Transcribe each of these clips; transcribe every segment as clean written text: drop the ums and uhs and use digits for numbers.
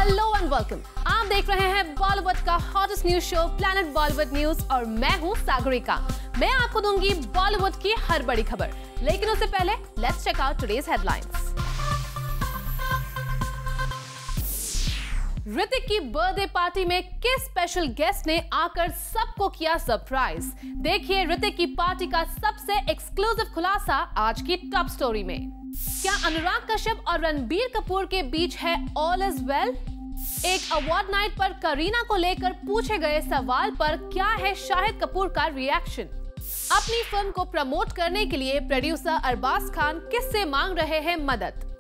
Hello and welcome. आप देख रहे हैं बॉलीवुड का hottest news show planet Bollywood news और मैं हूं सागरिका। मैं आपको दूंगी बॉलीवुड की हर बड़ी खबर, लेकिन उससे पहले let's check out today's headlines. Hrithik की बर्थडे पार्टी में किस स्पेशल गेस्ट ने आकर सबको किया सरप्राइज? देखिए ऋतिक की पार्टी का सबसे एक्सक्लूसिव खुलासा आज की टॉप स्टोरी में। क्या अनुराग कश्यप और रणबीर कपूर के बीच है ऑल इज वेल? एक अवार्ड नाइट पर करीना को लेकर पूछे गए सवाल पर क्या है शाहिद कपूर का रिएक्शन? अपनी फिल्म को प्रमोट करने के लिए प्रोड्यूसर अरबाज खान किससे मांग रहे हैं मदद?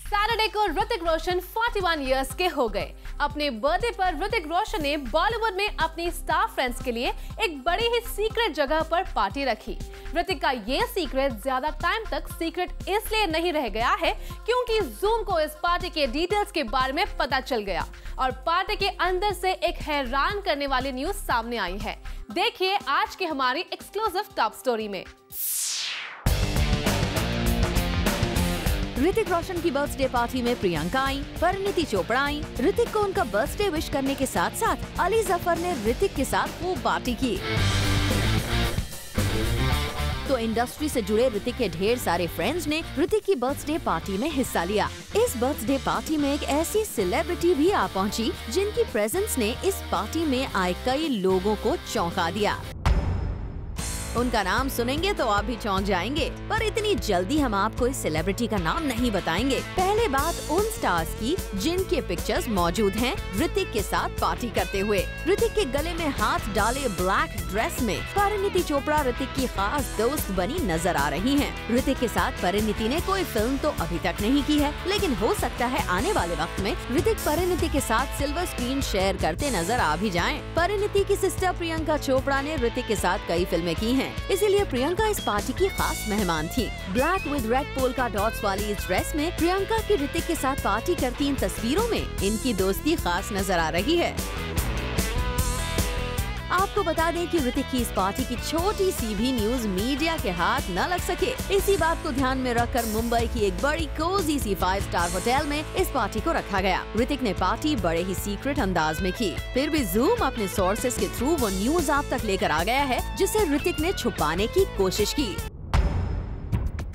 सैटरडे को ऋतिक रोशन 41 इयर्स के हो गए। अपने बर्थडे पर ऋतिक रोशन ने बॉलीवुड में अपनी स्टार फ्रेंड्स के लिए एक बड़ी ही सीक्रेट जगह पर पार्टी रखी। ऋतिक का ये सीक्रेट ज्यादा टाइम तक सीक्रेट इसलिए नहीं रह गया है क्योंकि जूम को इस पार्टी के डिटेल्स के बारे में पता चल गया और पार्टी के अंदर से एक हैरान करने वाली न्यूज सामने आई है। देखिए आज की हमारी एक्सक्लूसिव टॉप स्टोरी में। ऋतिक रोशन की बर्थडे पार्टी में प्रियंका आई, परिणीति चोपड़ा आई। ऋतिक को उनका बर्थडे विश करने के साथ साथ अली जफर ने ऋतिक के साथ खूब पार्टी की। तो इंडस्ट्री से जुड़े ऋतिक के ढेर सारे फ्रेंड्स ने ऋतिक की बर्थडे पार्टी में हिस्सा लिया। इस बर्थडे पार्टी में एक ऐसी सेलिब्रिटी भी आ पहुंची जिनकी प्रेजेंस ने इस पार्टी में आए कई लोगों को चौंका दिया। उनका नाम सुनेंगे तो आप भी चौंक जाएंगे, पर इतनी जल्दी हम आपको इस सेलिब्रिटी का नाम नहीं बताएंगे। पहले बात उन स्टार्स की जिनके पिक्चर्स मौजूद हैं ऋतिक के साथ पार्टी करते हुए। ऋतिक के गले में हाथ डाले ब्लैक ड्रेस में परिणीति चोपड़ा ऋतिक की खास दोस्त बनी नजर आ रही हैं। ऋतिक के साथ परिणीति ने कोई फिल्म तो अभी तक नहीं की है, लेकिन हो सकता है आने वाले वक्त में ऋतिक परिणीति के साथ सिल्वर स्क्रीन शेयर करते नजर आ भी जाएं। परिणीति की सिस्टर प्रियंका चोपड़ा ने ऋतिक के साथ कई फिल्में की हैं, इसीलिए प्रियंका इस पार्टी की खास मेहमान थी। Black with red polka dots वाली इस ड्रेस में प्रियंका की ऋतिक के साथ पार्टी करती इन तस्वीरों में इनकी दोस्ती खास नजर आ रही है। आपको बता दें कि ऋतिक की इस पार्टी की छोटी सी भी न्यूज मीडिया के हाथ न लग सके। इसी बात को ध्यान में रखकर मुंबई की एक बड़ी कोजी सी 5 स्टार होटल में इस पार्टी को रखा गया। ऋतिक ने पार्टी बड़े ही सीक्रेट अंदाज में की, फिर भी जूम अपने सोर्सेज के थ्रू वो न्यूज आप तक लेकर आ गया है जिसे ऋतिक ने छुपाने की कोशिश की।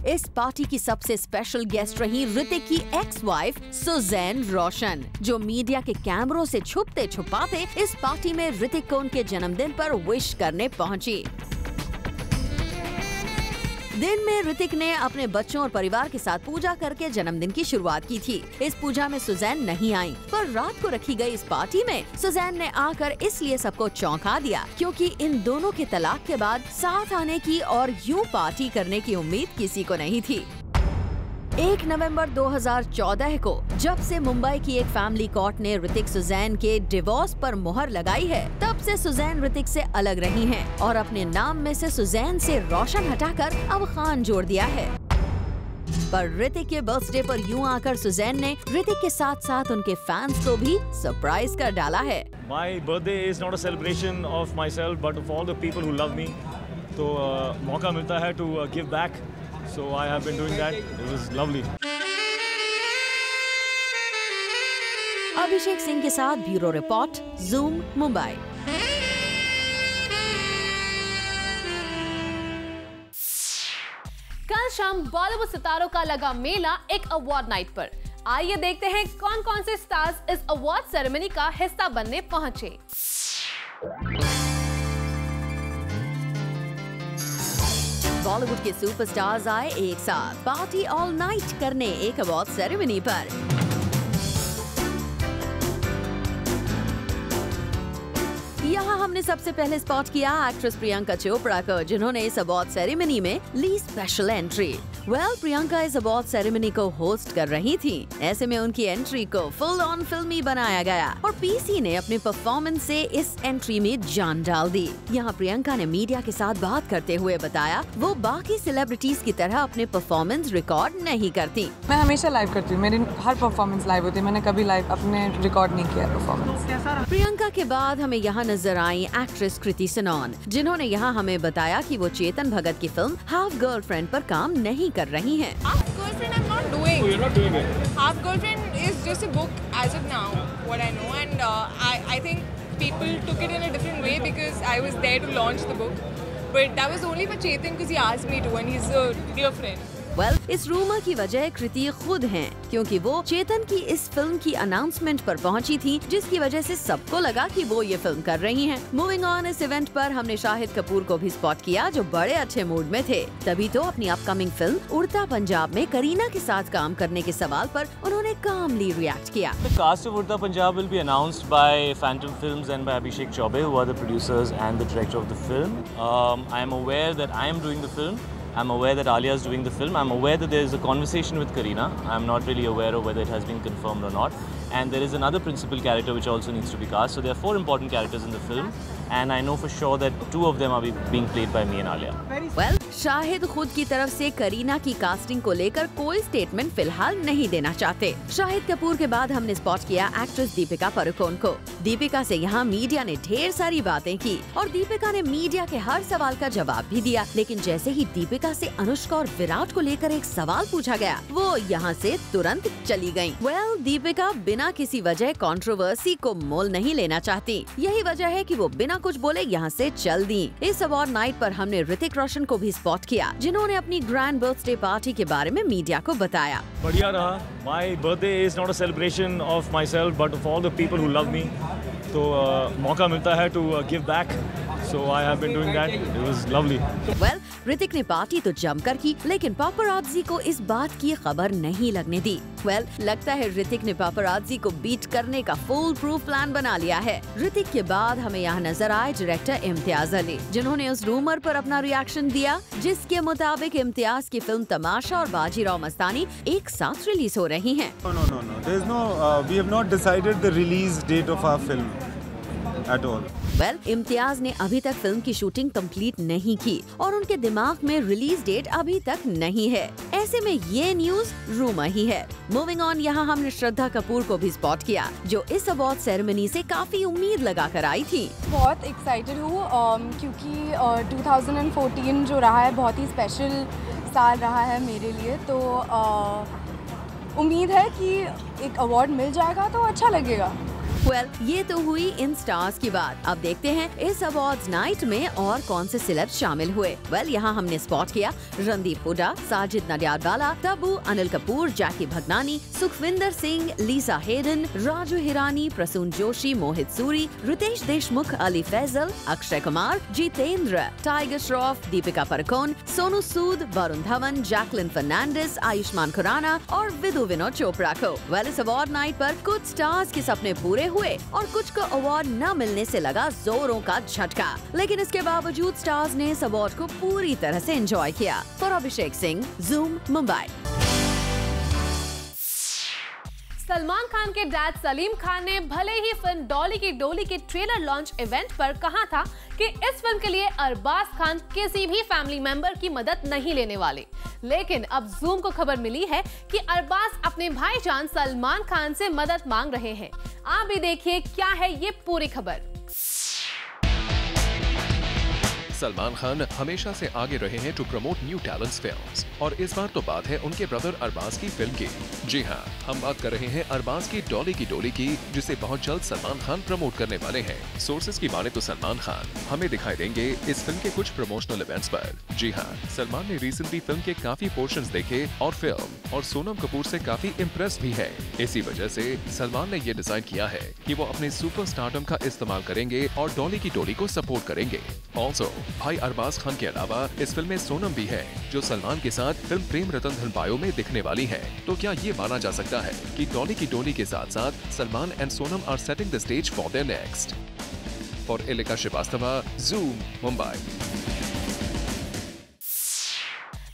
इस पार्टी की सबसे स्पेशल गेस्ट रही ऋतिक की एक्स वाइफ सुजैन रोशन, जो मीडिया के कैमरों से छुपते छुपाते इस पार्टी में ऋतिक को उनके जन्मदिन पर विश करने पहुंची। दिन में ऋतिक ने अपने बच्चों और परिवार के साथ पूजा करके जन्मदिन की शुरुआत की थी। इस पूजा में सुजैन नहीं आई, पर रात को रखी गई इस पार्टी में सुजैन ने आकर इसलिए सबको चौंका दिया क्योंकि इन दोनों के तलाक के बाद साथ आने की और यूं पार्टी करने की उम्मीद किसी को नहीं थी। 1 नवंबर 2014 को जब से मुंबई की एक फैमिली कोर्ट ने ऋतिक सुजैन के डिवोर्स पर मुहर लगाई है, तब से सुजैन ऋतिक से अलग रही हैं और अपने नाम में से सुजैन से रोशन हटाकर अब खान जोड़ दिया है। पर ऋतिक के बर्थडे पर यूं आकर सुजैन ने ऋतिक के साथ साथ उनके फैंस को भी सरप्राइज कर डाला है। My birthday is not a celebration of myself but of all the people who love me. तो मौका मिलता है to give back. So I have been doing that. It was lovely. Abhishek Singh के साथ ब्यूरो रिपोर्ट, जूम मुंबई। कल शाम बॉलीवुड सितारों का लगा मेला एक अवार्ड नाइट पर। आइए देखते हैं कौन कौन से स्टार्स इस अवार्ड सेरेमनी का हिस्सा बनने पहुंचे। बॉलीवुड के सुपरस्टार्स आए एक साथ पार्टी ऑल नाइट करने एक अवार्ड सेरेमनी पर। यहाँ हमने सबसे पहले स्पॉट किया एक्ट्रेस प्रियंका चोपड़ा को, जिन्होंने इस अवार्ड सेरेमनी में ली स्पेशल एंट्री। प्रियंका इस अवार्ड सेरेमनी को होस्ट कर रही थी। ऐसे में उनकी एंट्री को फुल ऑन फिल्मी बनाया गया और पीसी ने अपने परफॉर्मेंस से इस एंट्री में जान डाल दी। यहाँ प्रियंका ने मीडिया के साथ बात करते हुए बताया वो बाकी सेलिब्रिटीज की तरह अपने परफॉर्मेंस रिकॉर्ड नहीं करती। मैं हमेशा लाइव करती हूँ, मेरी हर परफॉर्मेंस लाइव होती है, मैंने कभी लाइव अपने रिकॉर्ड नहीं किया परफॉर्मेंस। प्रियंका के बाद हमें यहाँ नजर आई एक्ट्रेस कृति सनोन, जिन्होंने यहाँ हमें बताया कि वो चेतन भगत की फिल्म हाफ गर्लफ्रेंड पर काम नहीं कर रही हैं। Half girlfriend I'm not doing. Oh, you're not doing it. Half girlfriend is just a book as of now, what I know, and I think people took it in a different way because I was there to launch the book. But that was only for Chetan because he asked me to, and he's a dear friend. Well, इस rumour की वजह कृति खुद हैं, क्योंकि वो चेतन की इस film की अनाउंसमेंट पर पहुंची थी, जिसकी वजह से सबको लगा कि वो ये फिल्म कर रही हैं। मूविंग ऑन, इस इवेंट पर हमने शाहिद कपूर को भी स्पॉट किया, जो बड़े अच्छे मूड में थे। तभी तो अपनी अपकमिंग फिल्म उड़ता पंजाब में करीना के साथ काम करने के सवाल पर उन्होंने कामली रिएक्ट किया। The cast of Urta Punjab will be announced by Phantom Films and by Abhishek Chaubey, who are the producers and the director of the film. I am aware that I am doing the film. I'm aware that Alia is doing the film. I'm aware that there is a conversation with Kareena. I'm not really aware of whether it has been confirmed or not. And there is another principal character which also needs to be cast. So there are 4 important characters in the film. And I know for sure that 2 of them are being played by me and Alia. Well, Shahid खुद की तरफ से करीना की casting को लेकर कोई statement फिलहाल नहीं देना चाहते। शाहिद कपूर के बाद हमने स्पॉट किया एक्ट्रेस दीपिका पादुकोण को। दीपिका से यहाँ मीडिया ने ढेर सारी बातें की और दीपिका ने मीडिया के हर सवाल का जवाब भी दिया। लेकिन जैसे ही दीपिका से अनुष्का और विराट को लेकर एक सवाल पूछा गया, वो यहाँ से तुरंत चली गयी। Well, दीपिका बिना किसी वजह कंट्रोवर्सी को मोल नहीं लेना चाहती। यही वजह है कि वो बिना कुछ बोले यहाँ से चल दी। इस अवार्ड नाइट पर हमने ऋतिक रोशन को भी स्पॉट किया, जिन्होंने अपनी ग्रैंड बर्थडे पार्टी के बारे में मीडिया को बताया। बढ़िया रहा। My birthday is not a celebration of myself, but of all the people who love me. तो मौका मिलता है to give back. So I have been doing that. It was lovely. Well, Hrithik ने पार्टी तो जमकर की, लेकिन पापरात्जी को इस बात की खबर नहीं लगने दी। Well, लगता है ऋतिक ने पापरात्जी को बीट करने का फुल प्रूफ प्लान बना लिया है। ऋतिक के बाद हमें यहाँ नजर आए डायरेक्टर इम्तियाज अली, जिन्होंने उस रूमर पर अपना रिएक्शन दिया, जिसके मुताबिक इम्तियाज की फिल्म तमाशा और बाजीराव मस्तानी एक साथ रिलीज हो रही हैं। No. There is no. We have not decided the release date of our film at all. Well, Imtiaz ने अभी तक फिल्म की शूटिंग कंप्लीट नहीं की और उनके दिमाग में रिलीज डेट अभी तक नहीं है। ऐसे में ये न्यूज रूमर ही है। मूविंग ऑन, यहाँ हमने श्रद्धा कपूर को भी स्पॉट किया, जो इस अवार्ड सेरेमनी से काफी उम्मीद लगा कर आई थी। बहुत एक्साइटेड हूँ क्योंकि 2014 जो रहा है बहुत ही स्पेशल साल रहा है मेरे लिए, तो उम्मीद है कि एक अवार्ड मिल जाएगा तो अच्छा लगेगा। Well, ये तो हुई इन स्टार्स की बात। अब देखते हैं इस अवार्ड्स नाइट में और कौन से सेलेब्स शामिल हुए। Well, यहाँ हमने स्पॉट किया रणदीप हुड्डा, साजिद नडियाडवाला, तब्बू, अनिल कपूर, जैकी भगनानी, सुखविंदर सिंह, लीसा हेडन, राजू हिरानी, प्रसून जोशी, मोहित सूरी, रितेश देशमुख, अली फैजल, अक्षय कुमार, जितेंद्र, टाइगर श्रॉफ, दीपिका पादुकोण, सोनू सूद, वरुण धवन, जैकलिन फर्नांडिस, आयुष्मान खुराना और विदु विनोद चोपड़ा को। Well, इस अवार्ड नाइट पर कुछ स्टार्स के सपने पूरे हुए और कुछ को अवार्ड न मिलने से लगा जोरों का झटका, लेकिन इसके बावजूद स्टार्स ने इस अवार्ड को पूरी तरह से एंजॉय किया। For Abhishek Singh, zoom, Mumbai. सलमान खान के डैड सलीम खान ने भले ही फिल्म डॉली की डोली के ट्रेलर लॉन्च इवेंट पर कहा था कि इस फिल्म के लिए अरबाज खान किसी भी फैमिली मेंबर की मदद नहीं लेने वाले, लेकिन अब ज़ूम को खबर मिली है कि अरबाज अपने भाईजान सलमान खान से मदद मांग रहे हैं। आप भी देखिए क्या है ये पूरी खबर। सलमान खान हमेशा से आगे रहे हैं to promote new talents films, और इस बार तो बात है उनके ब्रदर अरबाज की फिल्म की। जी हाँ, हम बात कर रहे हैं अरबाज की डॉली की डोली की, जिसे बहुत जल्द सलमान खान प्रमोट करने वाले हैं। सोर्सेज की माने तो सलमान खान हमें दिखाई देंगे इस फिल्म के कुछ प्रमोशनल इवेंट्स पर। जी हाँ, सलमान ने रिसेंटली फिल्म के काफी पोर्शंस देखे और फिल्म और सोनम कपूर से काफी इम्प्रेस भी है। इसी वजह से सलमान ने ये डिसाइड किया है कि वो अपने सुपर स्टारडम का इस्तेमाल करेंगे और डॉली की डोली को सपोर्ट करेंगे। ऑल्सो भाई अरबाज खान के अलावा इस फिल्म में सोनम भी है, जो सलमान के साथ फिल्म प्रेम रतन धन बायो में दिखने वाली है। तो क्या ये माना जा सकता है कि डॉली की डोली के साथ साथ Salman and Sonam are setting the stage for their next? For Ilika Srivastava, Zoom, Mumbai.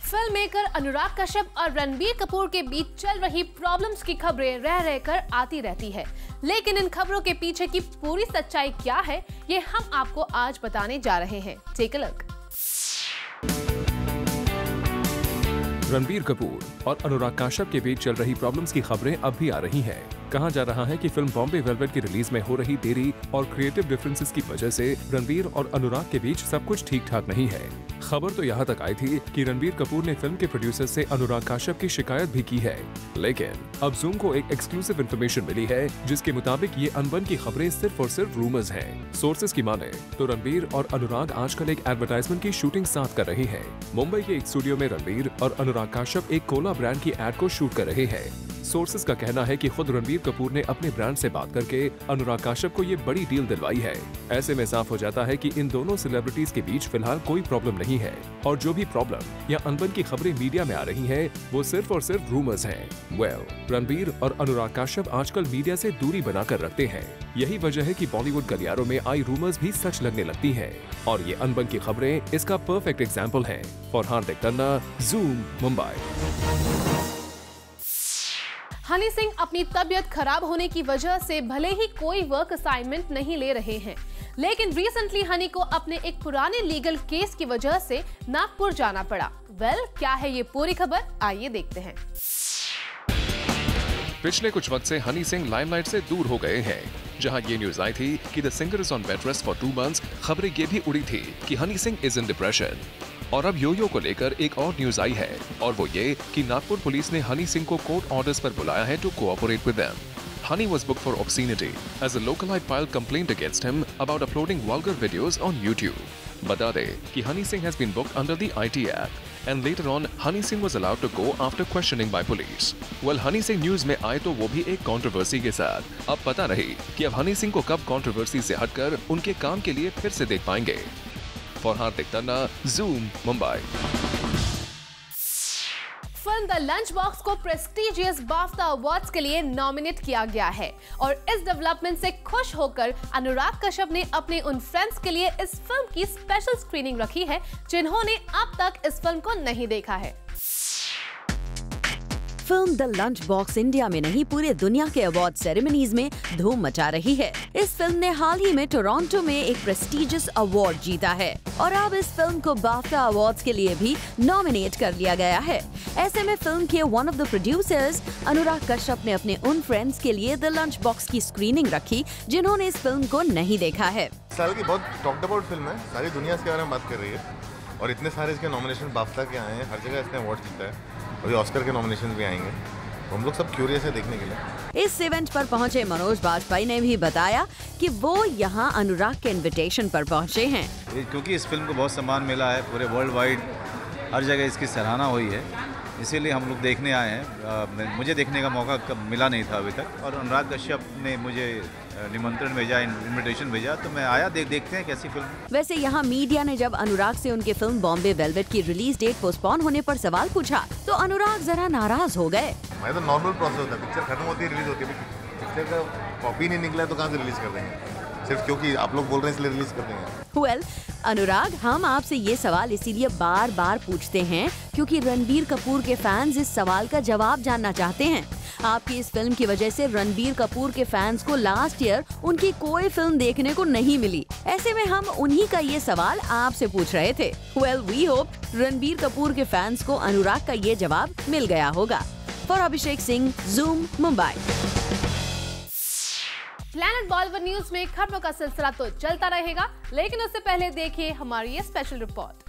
Filmmaker Anurag Kashyap और रणबीर कपूर के बीच चल रही प्रॉब्लम्स की खबरें रह रहकर आती रहती है, लेकिन इन खबरों के पीछे की पूरी सच्चाई क्या है, ये हम आपको आज बताने जा रहे हैं। Take a look. Ranbir Kapoor और अनुराग कश्यप के बीच चल रही प्रॉब्लम्स की खबरें अब भी आ रही हैं। कहा जा रहा है कि फिल्म बॉम्बे वेलवेट की रिलीज में हो रही देरी और क्रिएटिव डिफरेंसेस की वजह से रणबीर और अनुराग के बीच सब कुछ ठीक ठाक नहीं है। खबर तो यहाँ तक आई थी कि रणबीर कपूर ने फिल्म के प्रोड्यूसर से अनुराग कश्यप की शिकायत भी की है, लेकिन अब जूम को एक एक्सक्लूसिव इन्फॉर्मेशन मिली है जिसके मुताबिक ये अनबन की खबरें सिर्फ और सिर्फ रूमर्स हैं। सोर्सेज की माने तो रणबीर और अनुराग आजकल एक एडवर्टाइजमेंट की शूटिंग साथ कर रहे हैं। मुंबई के एक स्टूडियो में रणबीर और अनुराग कश्यप एक कोला ब्रांड की एड को शूट कर रहे हैं। सोर्सेज का कहना है कि खुद रणबीर कपूर ने अपने ब्रांड से बात करके अनुराग कश्यप को ये बड़ी डील दिलवाई है। ऐसे में साफ हो जाता है कि इन दोनों सेलिब्रिटीज के बीच फिलहाल कोई प्रॉब्लम नहीं है और जो भी प्रॉब्लम या अनबन की खबरें मीडिया में आ रही हैं, वो सिर्फ और सिर्फ रूमर्स हैं। रणबीर और अनुराग कश्यप आजकल मीडिया से दूरी बनाकर रखते हैं। यही वजह है कि बॉलीवुड गलियारों में आई रूमर्स भी सच लगने लगती हैं और ये अनबन की खबरें इसका परफेक्ट एग्जाम्पल है। For Hardik Tanna, zoom, Mumbai. Honey Singh अपनी तबीयत खराब होने की वजह से भले ही कोई वर्क असाइनमेंट नहीं ले रहे हैं, लेकिन रिसेंटली हनी को अपने एक पुराने लीगल केस की वजह से नागपुर जाना पड़ा। क्या है ये पूरी खबर, आइए देखते हैं। पिछले कुछ वक्त से हनी सिंह लाइमलाइट से दूर हो गए हैं। जहां ये न्यूज आई थी कि the singer is on bed rest for 2 months, खबरें ये भी उड़ी थी कि Honey Singh is in depression. और अब यो को लेकर एक और न्यूज आई है और वो ये कि नागपुर पुलिस ने हनी सिंह को कोर्ट ऑर्डर्स पर बुलाया है to cooperate with them. Honey was booked for obscenity as a localite filed complaint against him about uploading vulgar videos on YouTube. बता दे कि Honey Singh has been booked under the IT Act and later on Honey Singh was allowed to go after questioning by police. Honey Singh news में आए तो वो भी एक controversy के साथ। अब पता नहीं कि अब Honey Singh को कब कंट्रोवर्सी से हटकर उनके काम के लिए फिर से देख पाएंगे। For Hardik Tanna, zoom, Mumbai. Film the lunch box को प्रेस्टिजियस बाफ्टा अवार्ड्स के लिए नॉमिनेट किया गया है और इस डेवलपमेंट से खुश होकर अनुराग कश्यप ने अपने उन फ्रेंड्स के लिए इस फिल्म की स्पेशल स्क्रीनिंग रखी है जिन्होंने अब तक इस फिल्म को नहीं देखा है। Film the lunch box India में नहीं पूरे दुनिया के अवार्ड सेरेमनीज में धूम मचा रही है। इस फिल्म ने हाल ही में टोरंटो में एक प्रेस्टिजियस अवार्ड जीता है और अब इस फिल्म को बाफ्टा अवार्ड्स के लिए भी नॉमिनेट कर लिया गया है। ऐसे में फिल्म के one of the producers Anurag Kashyap ने अपने उन फ्रेंड्स के लिए द लंच बॉक्स की स्क्रीनिंग रखी जिन्होंने इस फिल्म को नहीं देखा है। साल की बहुत टॉक्ड अबाउट फिल्म है, सारी दुनिया इसके बारे में बात कर रही है और इतने सारे इसके नॉमिनेशन बाफ्टा के आए हैं, हर जगह इसने अवार्ड जीता है। अभी ऑस्कर के नॉमिनेशन भी आएंगे, तो हम लोग सब क्यूरियस है देखने के लिए। इस इवेंट पर पहुंचे मनोज बाजपेयी ने भी बताया कि वो यहां अनुराग के इनविटेशन पर पहुंचे हैं। क्योंकि इस फिल्म को बहुत सम्मान मिला है, पूरे वर्ल्ड वाइड हर जगह इसकी सराहना हुई है, इसीलिए हम लोग देखने आए हैं। मुझे देखने का मौका कब मिला नहीं था अभी तक और अनुराग कश्यप ने मुझे निमंत्रण भेजा, इनविटेशन भेजा, तो मैं आया। देखते हैं कैसी फिल्म। वैसे यहाँ मीडिया ने जब अनुराग से उनके फिल्म बॉम्बे वेलवेट की रिलीज डेट पोस्टपोन होने पर सवाल पूछा तो अनुराग जरा नाराज हो गए। मैं तो नॉर्मल प्रोसेस होता है, पिक्चर खत्म होती है, रिलीज होती है। पिक्चर का कॉपी नहीं निकला तो कहाँ से रिलीज कर देंगे? सिर्फ क्योंकि आप लोग बोल रहे हैं इसलिए रिलीज कर देंगे। अनुराग, हम आपसे ये सवाल इसीलिए बार बार पूछते हैं क्योंकि रणबीर कपूर के फैंस इस सवाल का जवाब जानना चाहते हैं। आपकी इस फिल्म की वजह से रणबीर कपूर के फैंस को लास्ट ईयर उनकी कोई फिल्म देखने को नहीं मिली। ऐसे में हम उन्हीं का ये सवाल आपसे पूछ रहे थे। वी होप रणबीर कपूर के फैंस को अनुराग का ये जवाब मिल गया होगा। For Abhishek Singh, zoom, Mumbai. Planet Bollywood news में खबरों का सिलसिला तो चलता रहेगा, लेकिन उससे पहले देखिए हमारी ये स्पेशल रिपोर्ट।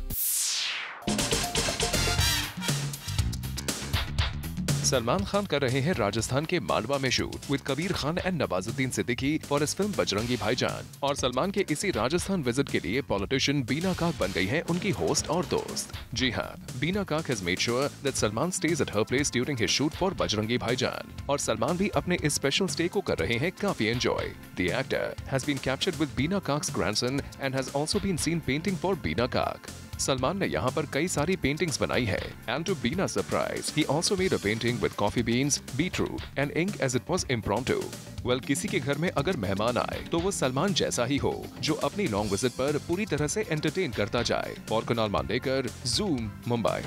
सलमान खान कर रहे हैं राजस्थान के मांडवा में shoot with Kabir Khan and Nawazuddin Siddiqui for his film Bajrangi भाईजान। और सलमान के इसी राजस्थान विजिट के लिए पॉलिटिशियन बीना काक बन गई हैं उनकी होस्ट और दोस्त। जी हाँ, बीना काक has made sure that Salman stage at her place during his shoot for Bajrangi भाईजान। और सलमान भी अपने इस स्पेशल स्टे को कर रहे हैं काफी enjoy. The actor has been captured with Bina Kak's grandson and has also been seen painting for Bina Kak. Salman ने यहाँ पर कई सारी पेंटिंग्स बनाई है and to Beena surprise he also made a painting with coffee beans, beetroot and ink as it was impromptu. किसी के घर में अगर मेहमान आए तो वो सलमान जैसा ही हो जो अपनी लॉन्ग विजिट पर पूरी तरह से एंटरटेन करता जाए। और Kunal Mandekar, zoom, Mumbai.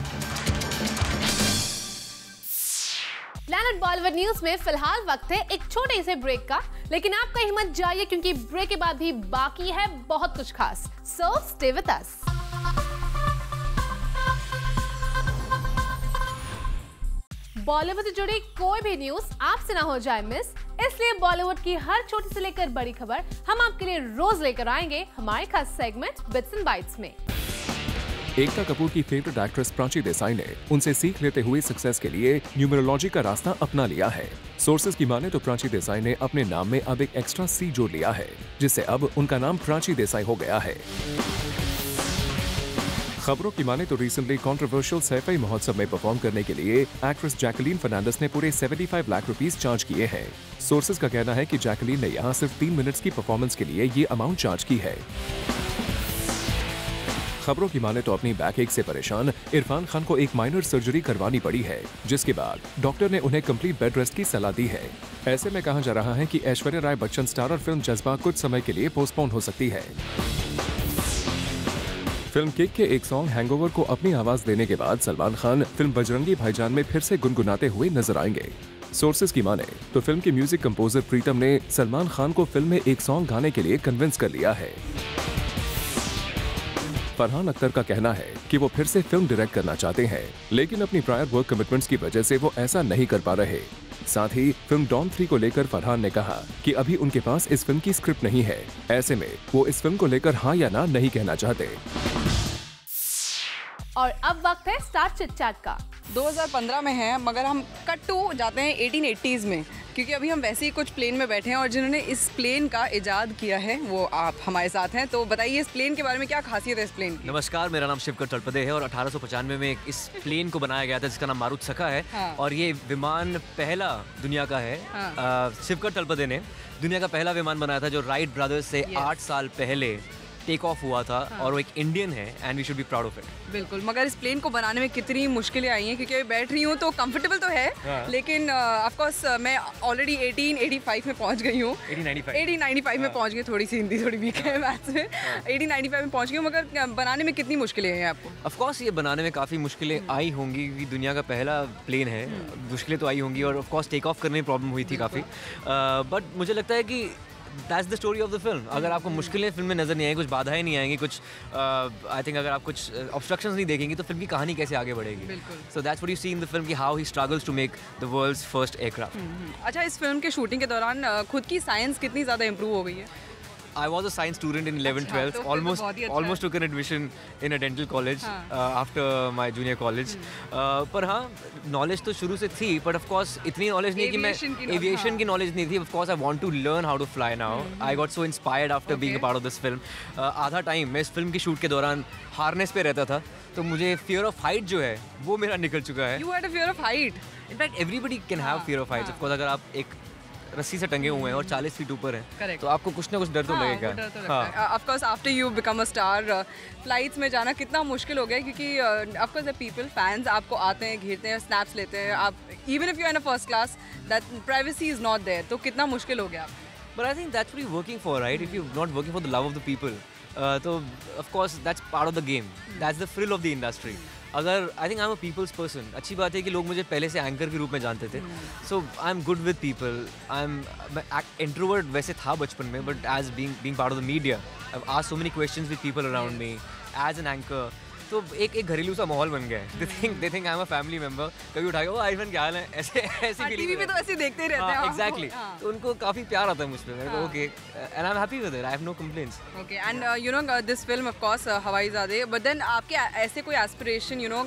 Planet Bollywood news में फिलहाल वक्त है एक छोटे से ब्रेक का, लेकिन आप कहीं मत जाइए क्योंकि ब्रेक के बाद भी बाकी है बहुत कुछ खास। So stay with us. Bollywood से जुड़ी कोई भी न्यूज आपसे ना हो जाए मिस, इसलिए बॉलीवुड की हर छोटी से लेकर बड़ी खबर हम आपके लिए रोज लेकर आएंगे हमारे खास सेगमेंट बिट्स एंड बाइट्स में। एकता कपूर की फेवरेट एक्ट्रेस प्राची देसाई ने उनसे सीख लेते हुए सक्सेस के लिए न्यूमरोलॉजी का रास्ता अपना लिया है। सोर्सेज की माने तो प्राची देसाई ने अपने नाम में अब एक एक्स्ट्रा सी जोड़ लिया है, जिससे अब उनका नाम प्राची देसाई हो गया है। खबरों की माने तो रिसेंटली कंट्रोवर्शियल सैफई महोत्सव में परफॉर्म करने के लिए एक्ट्रेस जैकलीन फर्नांडिस ने पूरे 75 लाख रुपीस चार्ज किए हैं। सोर्सेज का कहना है कि जैकलीन ने यहां सिर्फ 3 मिनट्स की परफॉर्मेंस के लिए ये अमाउंट चार्ज की है। खबरों की माने तो अपनी बैक एक से परेशान इरफान खान को एक माइनर सर्जरी करवानी पड़ी है, जिसके बाद डॉक्टर ने उन्हें कंप्लीट बेड रेस्ट की सलाह दी है। ऐसे में कहा जा रहा है कि ऐश्वर्या राय बच्चन स्टारर फिल्म जज्बा कुछ समय के लिए पोस्टपोन हो सकती है। फिल्म किक के एक सॉन्ग हैंगओवर को अपनी आवाज देने के बाद सलमान खान फिल्म बजरंगी भाईजान में फिर से गुनगुनाते हुए नजर आएंगे। सोर्सेज की माने तो फिल्म के म्यूजिक कंपोजर प्रीतम ने सलमान खान को फिल्म में एक सॉन्ग गाने के लिए कन्विंस कर लिया है। फरहान अख्तर का कहना है कि वो फिर से फिल्म डायरेक्ट करना चाहते हैं, लेकिन अपनी प्रायर वर्क कमिटमेंट्स की वजह से वो ऐसा नहीं कर पा रहे। साथ ही फिल्म डॉन 3 को लेकर फरहान ने कहा कि अभी उनके पास इस फिल्म की स्क्रिप्ट नहीं है, ऐसे में वो इस फिल्म को लेकर हाँ या ना नहीं कहना चाहते। और अब वक्त है स्टार चिट चैट का। 2015 में है, मगर हम कट टू जाते हैं 1880s में, क्योंकि अभी हम वैसे ही कुछ प्लेन में बैठे हैं और जिन्होंने इस प्लेन का इजाद किया है वो आप हमारे साथ हैं। तो बताइए इस प्लेन के बारे में, क्या खासियत है इस प्लेन की? नमस्कार, मेरा नाम शिवकर तलपदे है और 1895 में इस प्लेन को बनाया गया था जिसका नाम मारुतसखा है। हाँ। और ये विमान पहला दुनिया का है। हाँ। शिवकर तलपदे ने दुनिया का पहला विमान बनाया था जो राइट ब्रदर्स से 8 साल पहले टेक ऑफ हुआ था। हाँ। और वो एक इंडियन है and we should be proud of it. बिल्कुल, मगर इस प्लेन को बनाने में कितनी मुश्किलें आई हैं, क्योंकि बैठ रही हूँ तो कंफर्टेबल तो है। हाँ। लेकिन ऑफ कोर्स मैं ऑलरेडी 1885 में पहुँच गई हूँ। 1895 में पहुँच गई, थोड़ी सी हिंदी थोड़ी वीक है मैथ्स में। 1895 में पहुँच गई हूँ, मगर बनाने में कितनी मुश्किलें हैं आपको? ऑफ कोर्स ये बनाने में काफ़ी मुश्किलें आई होंगी, क्योंकि दुनिया का पहला प्लेन है। मुश्किलें तो आई होंगी और ऑफ कोर्स टेक ऑफ करने में प्रॉब्लम हुई थी काफ़ी। बट मुझे लगता है कि That's the story of the film। अगर आपको मुश्किलें फिल्म में नजर नहीं आएंगी, कुछ बाधाएं नहीं आएंगी, कुछ आई थिंक अगर आप कुछ ऑब्स्ट्रक्शंस नहीं देखेंगी तो फिल्म की कहानी कैसे आगे बढ़ेगी। So that's what you see in the film कि how he struggles to make the world's first aircraft। अच्छा, इस फिल्म के शूटिंग के दौरान खुद की साइंस कितनी ज़्यादा इम्प्रूव हो गई है? I was a science student in 11th, 12th. Almost took an admission in a dental college after my junior college. पर हाँ, knowledge तो शुरू से थी, but of course इतनी knowledge नहीं कि मैं aviation की knowledge नहीं थी। Of course I want to learn how to fly now. I got so inspired after being a part of this film. आधा टाइम मैं इस फिल्म की शूट के दौरान हार्नेस पे रहता था, तो मुझे fear of height जो है वो मेरा निकल चुका है। You had a fear of height? In fact, everybody can have fear of heights. Of course अगर आप एक रस्सी से टंगे हुए हैं और 40 फीट ऊपर हैं, तो आपको कुछ ना कुछ डर तो लगेगा। Of course after you become a star, flights में जाना कितना मुश्किल हो गया, क्योंकि of course the people fans आपको आते हैं, घेरते हैं, स्नैप्स लेते हैं। आप even if you are in a first class, that privacy is not there, तो कितना मुश्किल हो गया? But I think that's what you working for, right? If you not working for the love of the people, तो of course that's part of the game, that's the thrill of the industry. अगर I think I am a people's person, अच्छी बात है कि लोग मुझे पहले से एंकर के रूप में जानते थे। So I am good with people. मैं इंट्रोवर्ट वैसे था बचपन में, but as being part of the media I have asked so many questions with people around me as an anchor. तो एक घरेलू सा माहौल बन गया है। They think I am a family member. कभी उठा के वो आइवन क्या हाल है, ऐसे टीवी पे तो ऐसे देखते ही रहते हैं। एग्जैक्टली, तो उनको काफी प्यार आता है मुझ पे। मेरे को okay, and I am happy with it, I have no complaints. Okay, and you know this film of course Hawaizaade, but then आपके ऐसे कोई aspiration, you know,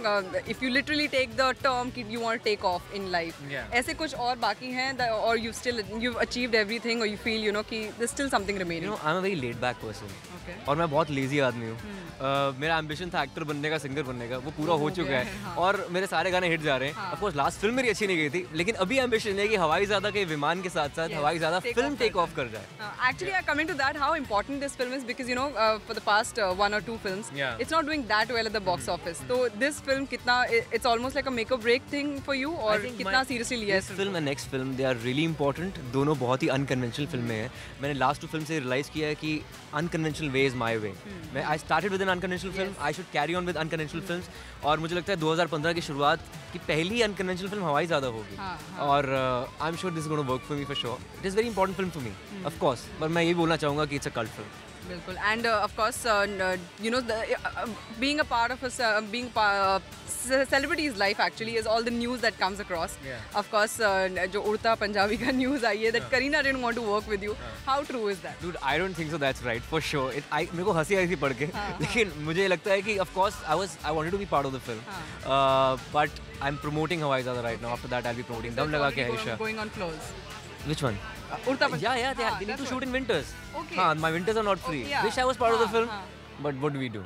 if you literally take the term कि you want to take off in life, ऐसे कुछ और बाकी हैं, और you've achieved everything, or you feel, you know, कि there's still something remaining? You know, I'm a very laid back person. और मैं बहुत लेजी आदमी हूँ। मेरा एम्बिशन था एक्टर बनने का, सिंगर बनने का, वो पूरा हो चुका है। हाँ। और मेरे सारे गाने हिट जा रहे हैं। ऑफ कोर्स लास्ट फिल्म मेरी अच्छी नहीं गई थी, लेकिन अभी एम्बिशन है कि हवाईजादा के विमान के साथ साथ हवाईजादा फिल्म टेक ऑफ कर जाए। Actually coming to that, how important this film is, because you know for the past 1 or 2 films it's not doing that well at the box office. तो दिस फिल्म कितना, it's almost like a make or break thing for you, और कितना seriously लिया है इस film and next film? They are really important. दोनों बहुत ही unconventional फिल्में हैं। मैंने लास्ट 2 फिल्म से रियलाइज किया है कि unconventional way is my way. मैं I started with an unconventional film, I should carry on with unconventional films. और मुझे लगता है 2015 की शुरुआत की पहली अनकन्वेंशनल फिल्म हवाईजादा होगी। और I am sure this is gonna work for me for sure. It is very important film for me, of course. पर मैं ये बोलना चाहूँगा कि इट्स अ कल्ट फिल्म। बिल्कुल. And of course, you know, being a part of celebrity's life actually is all the news that comes across. Of course, जो उड़ता पंजाबी का news आई है that Kareena didn't want to work with you. How true is that? Dude, I don't think so. That's right for sure. मेरे को हंसी आई थी पढ़ के, लेकिन मुझे लगता है कि of course I wanted to be part of the film, but I'm promoting Hawai Zada right now. After that, I'll be promoting Dum Laga Ke Aisha. Going on floors. Which one? Yeah, they need to shoot in winters. Okay. My winters are not free. Wish I was part of the film, but what do we do?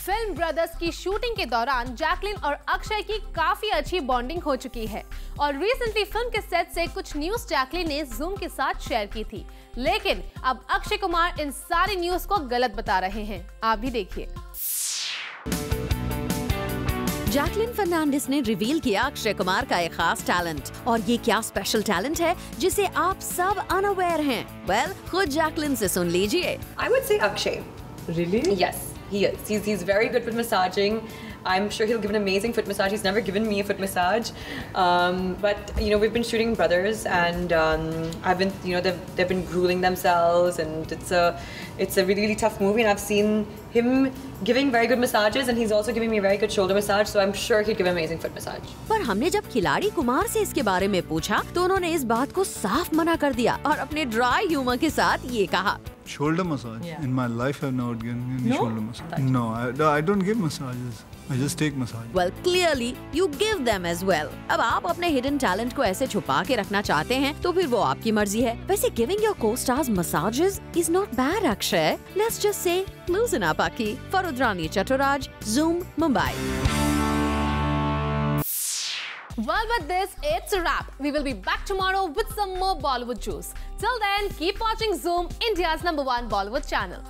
Film brothers की shooting के दौरान Jacqueline और अक्षय की काफी अच्छी bonding हो चुकी है और रिसेंटली फिल्म के सेट से कुछ न्यूज जैकलिन ने जूम के साथ शेयर की थी, लेकिन अब अक्षय कुमार इन सारी न्यूज को गलत बता रहे हैं. आप भी देखिए. जैकलिन फर्नांडिस ने रिवील किया अक्षय कुमार का एक खास टैलेंट, और ये क्या स्पेशल टैलेंट है जिसे आप सब अनअवेयर हैं. वेल, खुद जैकलिन से सुन लीजिए. I would say Akshay. Really? Yes, he is. He's very good with massaging. I'm sure he'll give an amazing foot massage. He's never given me a foot massage, but you know, we've been shooting Brothers, and I've been, you know, they've been grueling themselves, and it's a really, really tough movie, and I've seen him giving very good massages, and he's also giving me a very good shoulder massage, so I'm sure he'd give an amazing foot massage. पर हमने जब खिलाड़ी कुमार से इसके बारे में पूछा तो उन्होंने इस बात को साफ मना कर दिया और अपने ड्राई ह्यूमर के साथ ये कहा. Shoulder massage? Yeah. In my life, I've never given any shoulder massage. No, I don't give massages. I just take massage. Well, clearly you give them as well. अब आप अपने hidden talent को ऐसे छुपा के रखना चाहते हैं तो फिर वो आपकी मर्जी है. वैसे giving your co-stars massages is not bad, Akshay. Let's just say loosen up, Aki. For Udrani Chaturaj, Zoom, Mumbai. Well, with this, it's a wrap. We will be back tomorrow with some more Bollywood juice. Till then, keep watching Zoom, India's #1 Bollywood channel.